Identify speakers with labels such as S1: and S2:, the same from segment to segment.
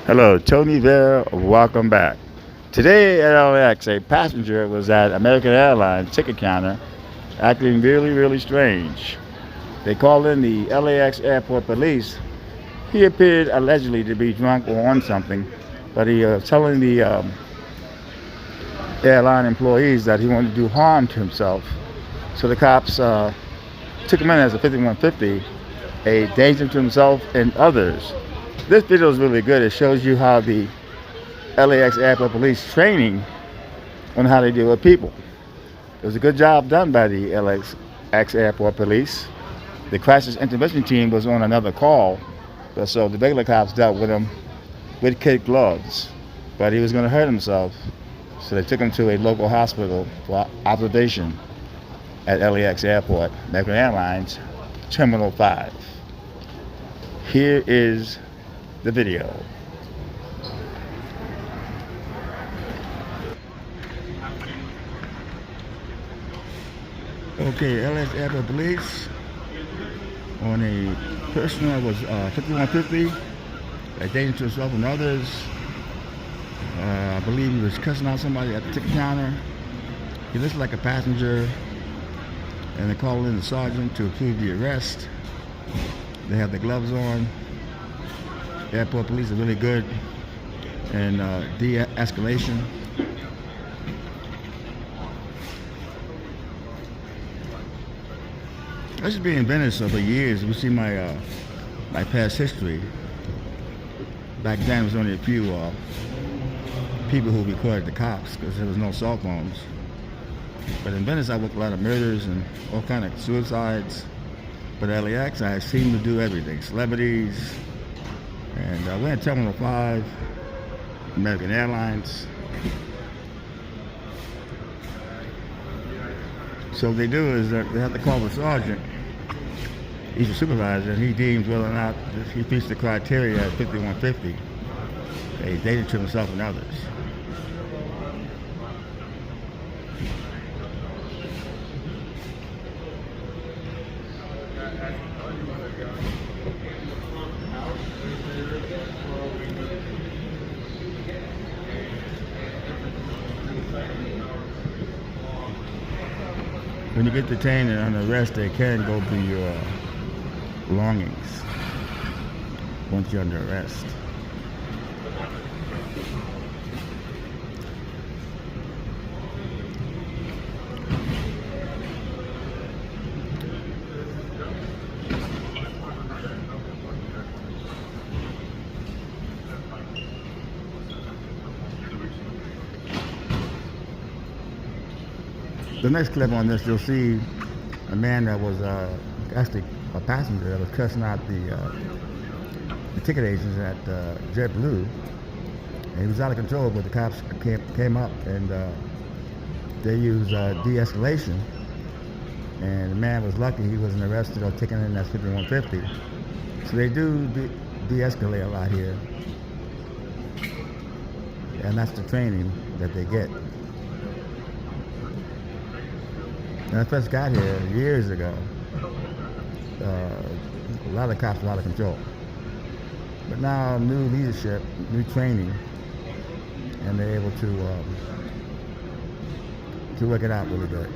S1: Hello, Tony there. Welcome back. Today at LAX, a passenger was at American Airlines ticket counter acting really, really strange. They called in the LAX airport police. He appeared allegedly to be drunk or on something, but he was telling the airline employees that he wanted to do harm to himself. So the cops took him in as a 5150, a danger to himself and others. This video is really good. It shows you how the LAX airport police training on how they deal with people. It was a good job done by the LAX airport police. The crisis intervention team was on another call, but so the regular cops dealt with him with kid gloves. But he was going to hurt himself, so they took him to a local hospital for observation at LAX airport, American Airlines, Terminal 5. Here is the video. Okay, LAX airport police on a person that was 5150, a danger to himself and others. I believe he was cussing out somebody at the ticket counter. He looks like a passenger, and they called in the sergeant to approve the arrest. They have the gloves on. Airport police are really good in de-escalation. I used to be in Venice for years. We see my my past history. Back then, there was only a few people who recorded the cops because there was no cell phones. But in Venice, I worked a lot of murders and all kind of suicides. But at LAX, I seem to do everything. Celebrities, and I went to Terminal 5, American Airlines. So what they do is that they have to call the sergeant. He's a supervisor, and he deems whether or not he meets the criteria at 5150. A danger to himself and others. When you get detained and under arrest, they can go through your belongings once you're under arrest. The next clip on this, you'll see a man that was actually a passenger that was cussing out the ticket agents at JetBlue. And he was out of control, but the cops came up and they used de-escalation. And the man was lucky he wasn't arrested or taken in as 5150. So they do de-escalate a lot here. And that's the training that they get. When I first got here years ago, a lot of cops were out of control. But now, new leadership, new training, and they're able to work it out really good.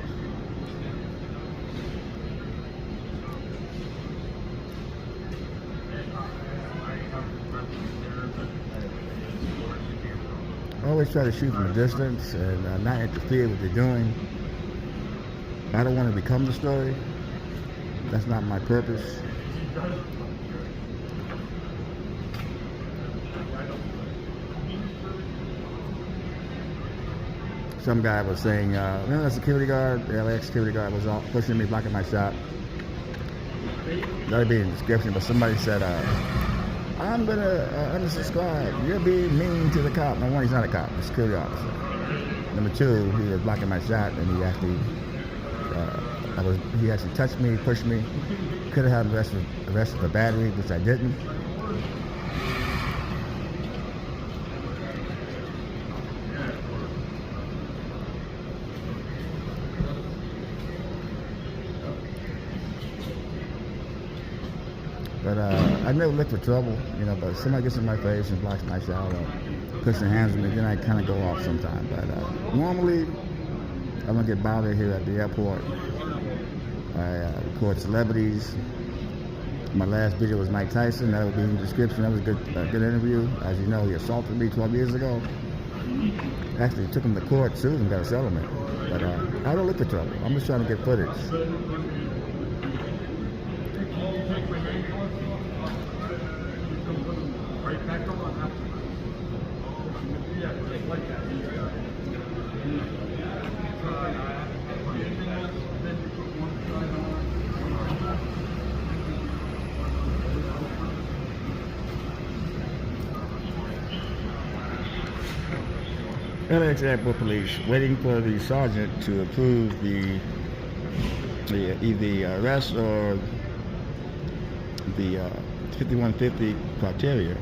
S1: Always try to shoot from a distance and not interfere with what they're doing. I don't want to become the story. That's not my purpose. Some guy was saying, remember that security guard, the LAX security guard was pushing me, blocking my shot. That'd be in the description, but somebody said, I'm going to unsubscribe. You're being mean to the cop. Number one, he's not a cop, he's a security officer. Number two, he was blocking my shot, and he actually he actually touched me, pushed me. Could have had arrested for battery, which I didn't. But I never look for trouble, you know, but if somebody gets in my face and blocks my shot or puts their hands on me, then I kind of go off sometimes. But normally, I don't get bothered here at the airport. I record celebrities. My last video was Mike Tyson. That will be in the description. That was a good interview. As you know, he assaulted me 12 years ago. Actually, took him to court, sued him, got a settlement. But I don't look for trouble. I'm just trying to get footage. LAX Airport Police waiting for the sergeant to approve the either arrest or the 5150 criteria.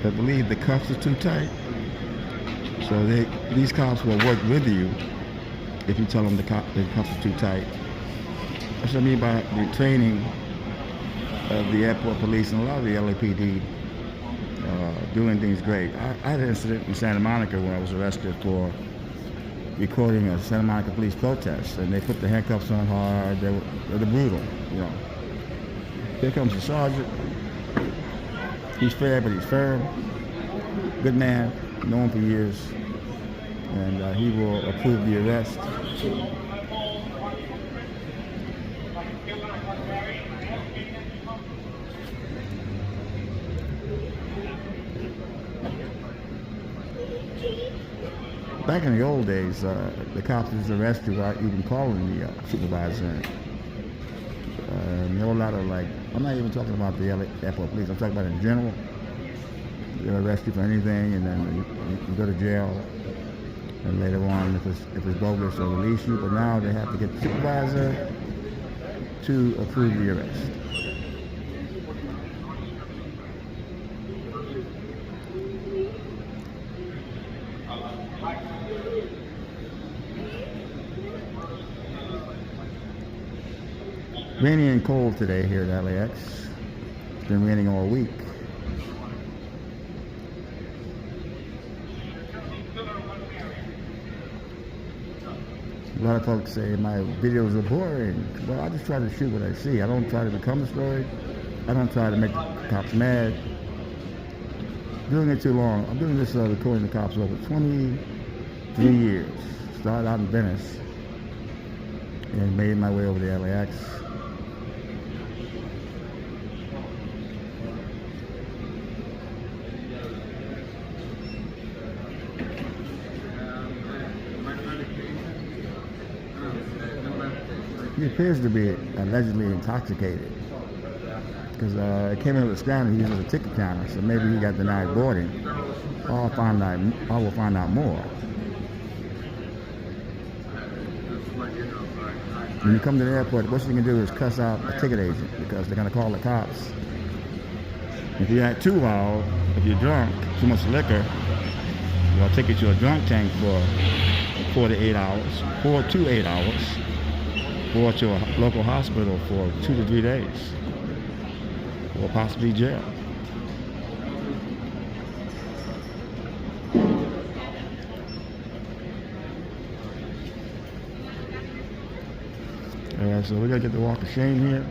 S1: I believe the cuffs are too tight, so these cops will work with you if you tell them the cuffs are too tight. That's what I mean by the training of the airport police and a lot of the LAPD doing things great. I had an incident in Santa Monica where I was arrested for recording a Santa Monica police protest, and they put the handcuffs on hard. They're brutal, you know. Here comes the sergeant. He's fair, but he's firm. Good man, known for years, and he will approve the arrest. Back in the old days, the cops used to arrest you without even calling the supervisor. There were a lot of, like, I'm not even talking about the LA airport police, I'm talking about in general. They'll arrest you for anything, and then you go to jail, and later on, if it's bogus, they'll release you. But now they have to get the supervisor to approve the arrest. Rainy and cold today here at LAX. It's been raining all week. A lot of folks say my videos are boring. Well, I just try to shoot what I see. I don't try to become a story. I don't try to make the cops mad. Doing it too long. I'm doing this recording the cops over 23 years. Started out in Venice and made my way over to LAX. He appears to be allegedly intoxicated because it came in with a scanner. He uses a ticket counter, so maybe he got denied boarding. I will find out more. When you come to the airport, what you can do is cuss out the ticket agent because they're going to call the cops. If you act too wild, if you're drunk, too much liquor, they'll take you to a drunk tank for 4 to 8 hours, 4 to 8 hours. Or to a local hospital for 2 to 3 days, or possibly jail. Alright, so we gotta get the walk of shame here.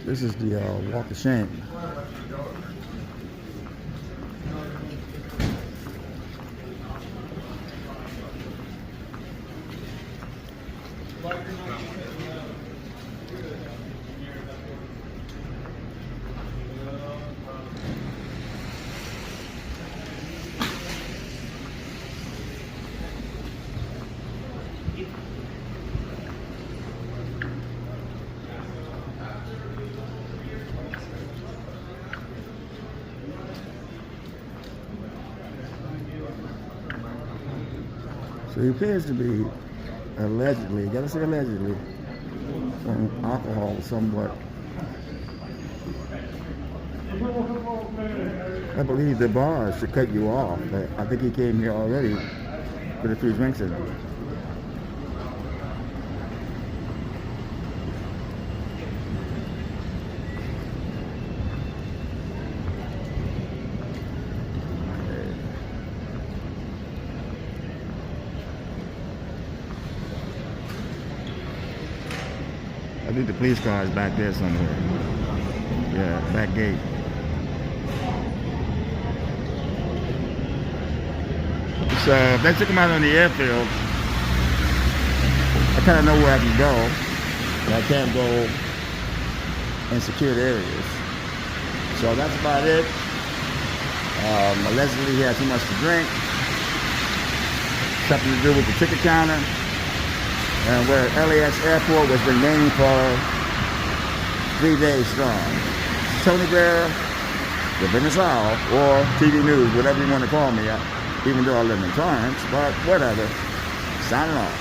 S1: This is the walk of shame. So he appears to be allegedly, gotta say allegedly, on alcohol somewhat. I believe the bar should cut you off, but I think he came here already with a few drinks in him. I think the police car is back there somewhere. Yeah, back gate. So if they took him out on the airfield, I kind of know where I can go, but I can't go in secured areas. So that's about it. Allegedly he had too much to drink. Something to do with the ticket counter. And where LAX airport was been raining for 3 days strong. Tony Blair, the business off, or TV News, whatever you want to call me, even though I live in Torrance, but whatever. Signing off.